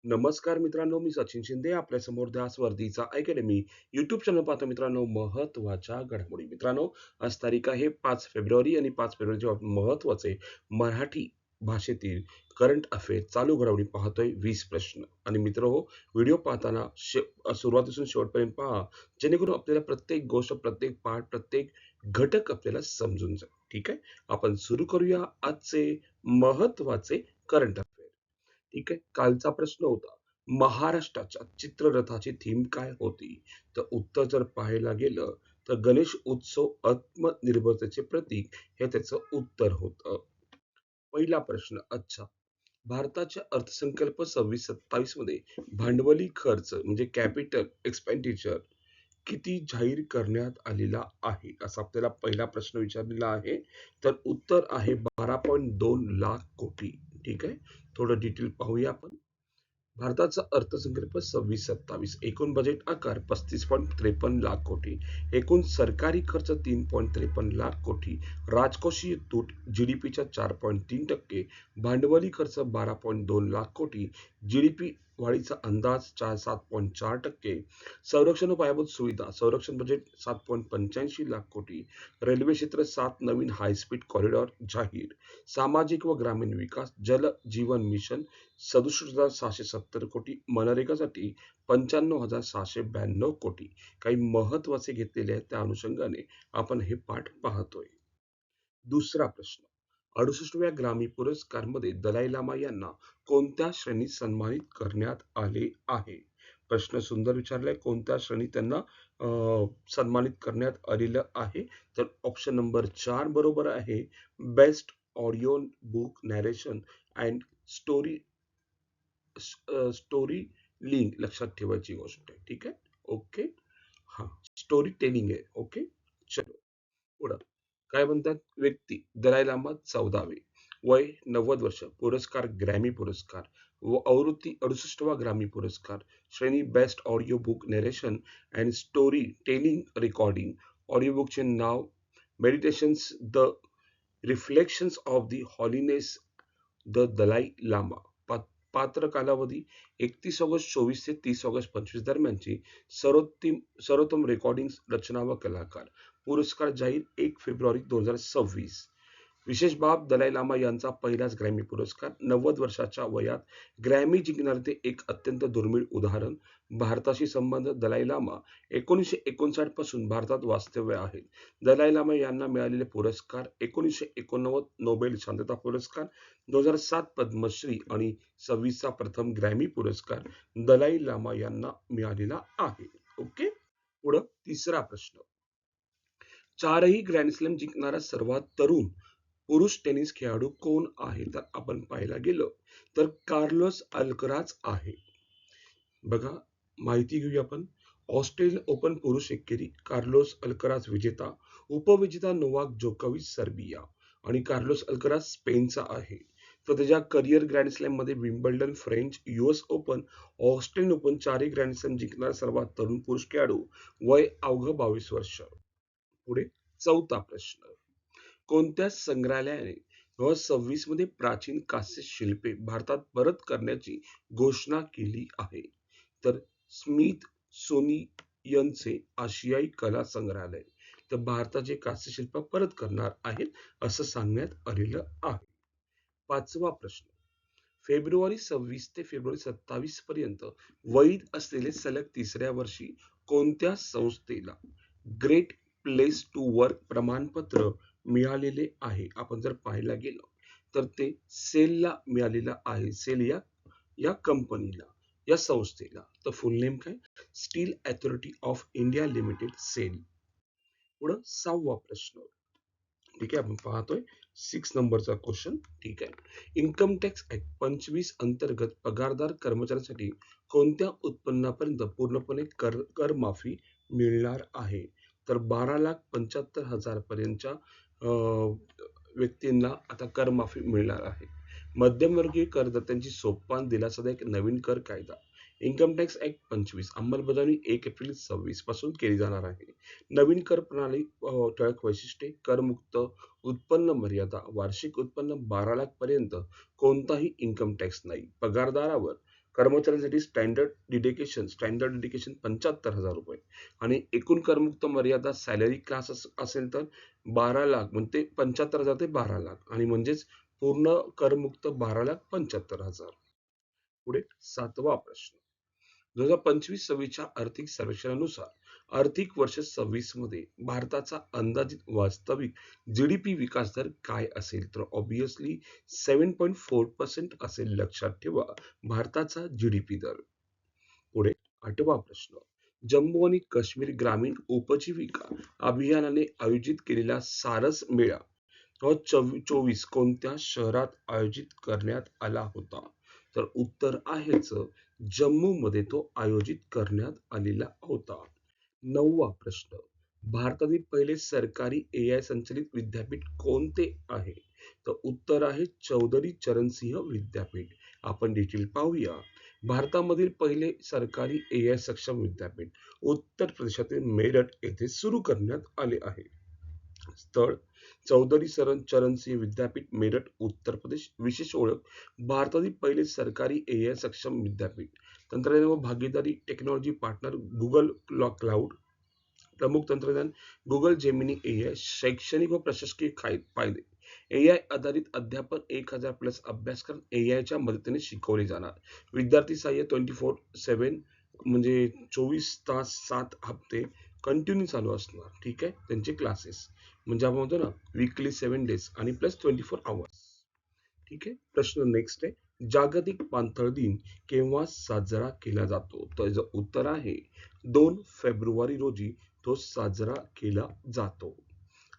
नमस्कार मित्रांनो, मी सचिन शिंदे. आपल्या समोर ध्यास वर्धीचा अकॅडमी यूट्यूब चॅनल पाहतो मित्रांनो. महत्त्वाच्या घडामोडी मित्रांनो, आज तारीख आहे 5 फेब्रुवारी आणि 5 फेब्रुवारीचे महत्त्वाचे मराठी भाषेतील करंट अफेअर चालू घडामोडी पाहतोय. 20 प्रश्न आणि मित्रहो, व्हिडिओ पाहताना सुरुवातीपासून शेवटपर्यंत पहा, जेणेकरून आपल्याला प्रत्येक गोष्ट, प्रत्येक पाठ, प्रत्येक घटक आपल्याला समजून जाईल. ठीक आहे, आपण सुरू करूया आजचे महत्त्वाचे करंट अफेअर. ठीक आहे. कालचा प्रश्न होता, महाराष्ट्राच्या चित्ररथाची थीम काय होती? तर उत्तर जर पाहायला गेलं, तर गणेश उत्सव आत्मनिर्भरतेचे प्रतीक हे त्याचं उत्तर होतं. पहिला प्रश्न, अच्छा. भारताच्या अर्थसंकल्प 26-27 मध्ये भांडवली खर्च म्हणजे कॅपिटल एक्सपेंडिचर किती जाहीर करण्यात आलेला आहे? असा आपल्याला पहिला प्रश्न विचारलेला आहे. तर उत्तर आहे 12.2 लाख कोटी. ठीक आहे. थोडं डिटेल पाहूया आपण. भारताचा अर्थसंकल्प 26-27, एकूण बजेट आकार 35.53 लाख कोटी, एकूण सरकारी खर्च 3.53 लाख कोटी, राजकोषीय तूट जीडीपीच्या 4.3%, भांडवली खर्च 12.2 लाख कोटी, जीडीपी वाढीचा अंदाज 7.4%, संरक्षण व पायाभूत सुविधा संरक्षण बजेट 7.85 लाख कोटी, रेल्वे क्षेत्र 7 नवीन हायस्पीड कॉरिडॉर जाहीर, सामाजिक व ग्रामीण विकास जल जीवन मिशन 67,670 कोटी, मनरेगासाठी 95,692 कोटी. काही महत्वाचे घेतलेले आहेत, त्या अनुषंगाने आपण हे पाठ पाहतोय. दुसरा प्रश्न, 68व्या ग्रामी पुरस्कारमध्ये दलाई लामा यांना कोणत्या श्रेणीत सन्मानित करण्यात आले आहे? प्रश्न सुंदर विचारलाय. कोणत्या श्रेणीत त्यांना सन्मानित करण्यात आलेलं आहे? तर ऑप्शन नंबर 4 बरोबर आहे. Best audio book narration and story story link लक्षात ठेवायची गोष्ट आहे. ठीक आहे. ओके. हा, स्टोरी टेलिंग आहे. ओके. चलो पुढं. काय म्हणतात? व्यक्ती दलाई लामा 14वे, वय 90 वर्ष, पुरस्कार ग्रॅमी पुरस्कार व आवृत्ती 68वा ग्रामी पुरस्कार, श्रेणी best audio book narration and story telling recording, audio बुकचे नाव meditations the reflections of the holiness the Dalai Lama, पात्र कालावधी 31 ऑगस्ट 24 ते 30 ऑगस्ट 25 दरम्यानची, सर्वोत्तम रेकॉर्डिंग रचना व कलाकार, पुरस्कार जाहीर 1 फेब्रुवारी 2026. विशेष बाब, दलाई लामा यांचा पहिलाच ग्रॅमी पुरस्कार, 90 वर्षाच्या वयात ग्रॅमी जिंकणारे ते एक अत्यंत दुर्मिळ उदाहरण. भारताशी संबंध, दलाई लामा 1959 पासून भारतात वास्तव्य आहे. दलाई लामा यांना मिळालेले पुरस्कार, 1989 नोबेल शांतता पुरस्कार, 2007 पद्मश्री आणि 26चा प्रथम ग्रॅमी पुरस्कार दलाई लामा यांना मिळालेला आहे. ओके. पुढं तिसरा प्रश्न, चारही ग्रँड स्लॅम जिंकणारा सर्वात तरुण पुरुष टेनिस खेळाडू कोण आहे? तर आपण पाहायला गेलो तर कार्लोस अल्कराज आहे. बघा, माहिती घेऊया आपण. ऑस्ट्रेलियन ओपन पुरुष एकेरी कार्लोस अल्कराज विजेता, उपविजेता नोवाक जोकोविच सर्बिया आणि कार्लोस अल्कराज स्पेनचा आहे. तर त्याच्या करिअर ग्रँड स्लॅम मध्ये Wimbledon, French, US open, Australian open चारही ग्रँड स्लॅम जिंकणारा सर्वात तरुण पुरुष खेळाडू, वय अवघ 22 वर्ष. पुढे चौथा प्रश्न, कोणत्या संग्रहालयाने 2026 मध्ये प्राचीन कांस्य शिल्पे भारतात परत करण्याची घोषणा केली आहे? तर स्मिथ सोनियनचे आशियाई कला संग्रहालय तर भारताचे कांस्य शिल्प परत करणार आहेत असं सांगण्यात आलेलं आहे. पाचवा प्रश्न, फेब्रुवारी 26 ते फेब्रुवारी 27 पर्यंत वैध असलेले सलग तिसऱ्या वर्षी कोणत्या संस्थेला ग्रेट प्लेस टू वर्क प्रमाणपत्र मिळालेले आहे? आपण जर पाहायला गेलो तर ते सेलला मिळालेलं आहे. सेल या कंपनीला, या संस्थेला. तर फुल नेम काय? Steel Authority of India Limited, SAIL. पुढं सहावा प्रश्न. ठीक आहे, आपण पाहतोय 6 नंबरचा क्वेश्चन. ठीक आहे. इन्कम टॅक्स ऍक्ट 25 अंतर्गत पगारदार कर्मचाऱ्यांसाठी कोणत्या उत्पन्नापर्यंत पूर्णपणे कर माफी मिळणार आहे? तर 12,75,000 पर्यंतच्या व्यक्तींना आता कर माफी मिळणार आहे. मध्यमवर्गीय करदात्यांची सोपान दिलासादायक नवीन कर कायदा, इन्कम टॅक्स ऍक्ट 25 अंमलबजावणी 1 एप्रिल 26 पासून केली जाणार आहे. नवीन कर प्रणाली ठळक वैशिष्ट्ये, करमुक्त उत्पन्न मर्यादा, वार्षिक उत्पन्न 12 लाख पर्यंत कोणताही इन्कम टॅक्स नाही. पगारदारावर कर्मचाऱ्यांसाठी स्टँडर्ड डिडेकेशन 75,000 रुपये आणि एकूण करमुक्त मर्यादा सॅलरी क्लास असेल तर 12 लाख, म्हणजे 75,000 ते 12 लाख, आणि म्हणजेच पूर्ण करमुक्त 12,75,000. पुढे 7वा प्रश्न. 2025-26च्या आर्थिक सर्वेक्षणानुसार आर्थिक वर्ष 26 मध्ये भारताचा अंदाजित वास्तविक जीडीपी विकास दर काय असेल? तर ऑब्विसली 7.4% असेल. लक्षात ठेवा भारताचा जीडीपी दर. पुढे 8वा प्रश्न. जम्मू आणि काश्मीर ग्रामीण उपजीविका अभियानाने आयोजित केलेला सारस मेळा 2024 कोणत्या शहरात आयोजित करण्यात आला होता? तर उत्तर आहेच जम्मू मध्ये तो आयोजित करण्यात आलेला होता. 9वा प्रश्न. भारतातील पहिले सरकारी एआय संचलित विद्यापीठ कोणते आहे? तर उत्तर आहे चौधरी चरणसिंह विद्यापीठ. आपण डिटेल पाहूया. भारतामधील पहिले सरकारी एआय सक्षम विद्यापीठ उत्तर प्रदेशातील मेरठ येथे सुरू करण्यात आले आहे. स्थळ चौधरी चरणसिंह विद्यापीठ, मेरठ, उत्तर प्रदेश. विशेष ओळख भारतातील पहिले सरकारी एआय सक्षम विद्यापीठ. तंत्रज्ञान व भागीदारी टेक्नॉलॉजी पार्टनर गुगल क्लाउड. प्रमुख तंत्रज्ञान गुगल जेमिनी एआय. शैक्षणिक व प्रशासकीय फायदे एआय आधारित अध्यापन 1000+ अभ्यासक्रम एआयच्या मदतीने शिकवले जाणार. विद्यार्थी सहाय्य 24/7 म्हणजे 24 तास 7 हप्ते कंटिन्यू चालू असणार. ठीक आहे, त्यांचे क्लासेस म्हणजे आपण म्हणतो ना वीकली 7 डेज आणि प्लस 24 आवर्स. ठीक आहे. प्रश्न नेक्स्ट आहे. जागतिक पाणथळ दिन केव्हा साजरा केला जातो? तर उत्तर आहे 2 फेब्रुवारी रोजी तो साजरा केला जातो.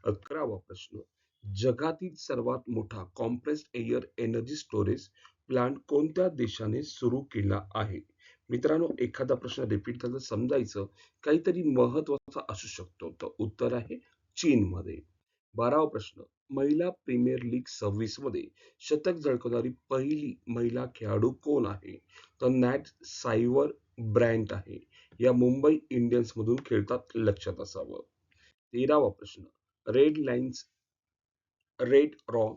11वा प्रश्न. जगातील सर्वात मोठा compressed air energy storage plant कोणत्या देशाने सुरू केला आहे? मित्रांनो, एखादा प्रश्न रिपीट झाला समजायचं काहीतरी महत्वाचा असू शकतो. तर उत्तर आहे चीनमध्ये. 12वा प्रश्न. महिला प्रीमियर लीग 26 मध्ये शतक झळकवणारी पहिली महिला खेळाडू कोण आहे? तर नॅट सायवर ब्रँट आहे. या मुंबई इंडियन्स मधून खेळतात, लक्षात असावं. 13वा प्रश्न. Red lines red raw,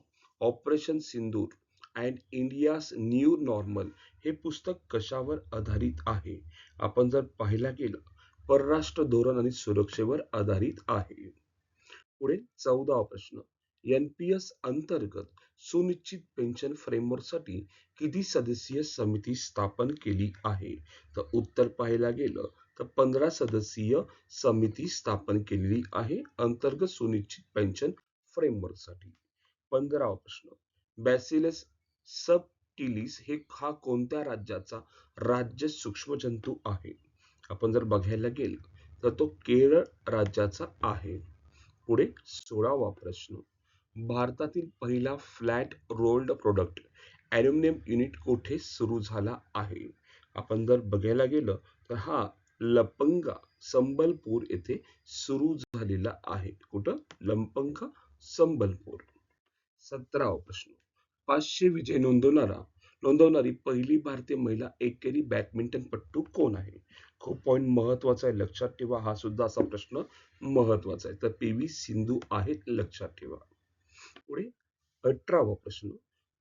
operation Sindur and India's new normal हे पुस्तक कशावर आधारित आहे? आपण जर पाहायला गेलं परराष्ट्र धोरण आणि सुरक्षेवर आधारित आहे. पुढे 14वा प्रश्न. एनपीएस अंतर्गत सुनिश्चित पेन्शन फ्रेमवर्कसाठी किती सदस्यीय समिती स्थापन केली आहे? तर उत्तर पाहायला गेलं तर 15 सदस्यीय समिती स्थापन केलेली आहे अंतर्गत सुनिश्चित पेन्शन फ्रेमवर्कसाठी. 15वा प्रश्न. बॅसिलस सबटिलिस हा कोणत्या राज्याचा राज्य सूक्ष्मजंतू आहे? आपण जर बघायला गेलं तर तो केरळ राज्याचा आहे. पुढे 16वा प्रश्न. भारतातील पहिला flat rolled product aluminium unit कोठे सुरू झाला आहे? आपण जर बघायला गेलं तर हा लपंगा संबलपूर येथे सुरू झालेला आहे. कुठं? लपंगा संबलपूर. 17वा प्रश्न. 500 विजय नोंदवणारी पहिली भारतीय महिला एकेरी बॅडमिंटनपटू कोण आहे? खूप पॉइंट महत्वाचा आहे, लक्षात ठेवा. हा सुद्धा असा प्रश्न महत्वाचा आहे. तर पी.व्ही. सिंधू आहेत, लक्षात ठेवा. पुढे 18वा प्रश्न.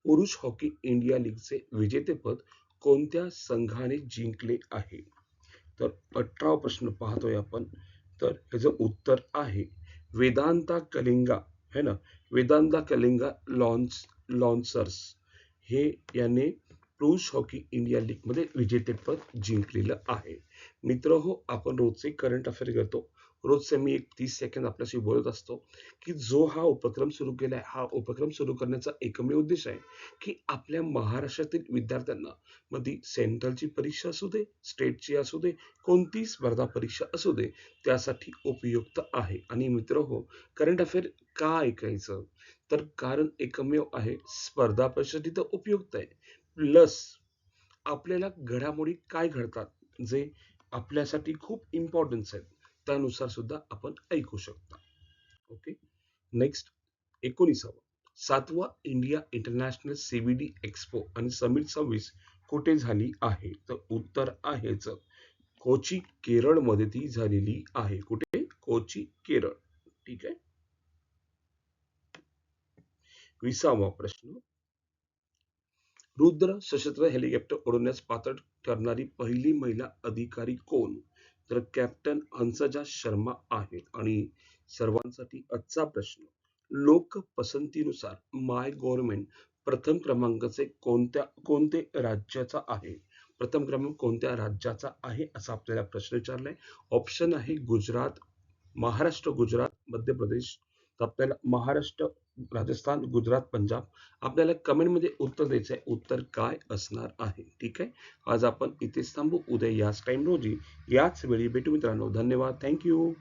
पुरुष हॉकी इंडिया लीगचे विजेतेपद कोणत्या संघाने जिंकले आहे? तर 18वा प्रश्न पाहतोय आपण. तर ह्याचं उत्तर आहे वेदांता कलिंगा, है ना. वेदांता कलिंगा लॉन्सर्स हे याने पुरुष हॉकी इंडिया लीग मध्ये विजेतेपद जिंकलेलं आहे. मित्र हो, आपण रोजचे करंट अफेअर करतो. रोजचे मी 30 सेकंद आपल्याशी बोलत असतो की जो हा उपक्रम सुरू केलाय, हा उपक्रम सुरू करण्याचा एकमेव उद्देश आहे की आपल्या महाराष्ट्रातील विद्यार्थ्यांना मग ती सेंट्रलची परीक्षा असू दे, स्टेटची असू दे, कोणती स्पर्धा परीक्षा असू दे, त्यासाठी उपयुक्त आहे. आणि मित्र हो, करंट अफेअर का ऐकायचं? तर कारण एकमेव आहे स्पर्धा परीक्षेसाठी तर उपयुक्त आहे, प्लस आपल्याला घडामोडी काय घडतात जे आपल्यासाठी खूप इम्पॉर्टन्स आहेत त्यानुसार सुद्धा आपण ऐकू शकता. ओके. नेक्स्ट 19वा. 7वा इंडिया इंटरनॅशनल सीबीडी एक्सपो आणि समिट 26 कुठे झाली आहे? तर उत्तर आहेच कोची, केरळ मध्ये ती झालेली आहे. कुठे? कोची, केरळ. ठीक आहे. 20वा प्रश्न. रुद्र सशस्त्र हेलिकॉप्टर उडवण्यास पात्र ठरणारी पहिली महिला अधिकारी कोण? तर कॅप्टन हंसजा शर्मा आहेत. आणि सर्वांसाठी आजचा प्रश्न, लोक पसंतीनुसार माय गव्हर्नमेंट प्रथम क्रमांकाचे कोणते राज्याचा आहे? प्रथम क्रमांक कोणत्या राज्याचा आहे असा आपल्याला प्रश्न विचारलाय. ऑप्शन आहे गुजरात, महाराष्ट्र, गुजरात, मध्य प्रदेश. तर आपल्याला महाराष्ट्र, राजस्थान, गुजरात, पंजाब. आपल्याला कमेंटमध्ये उत्तर द्यायचं आहे. उत्तर काय असणार आहे? ठीक आहे. आज आपण इथेच थांबू. उद्या याच टाइम रोजी याच वेळी भेटू मित्रांनो. धन्यवाद. थँक्यू.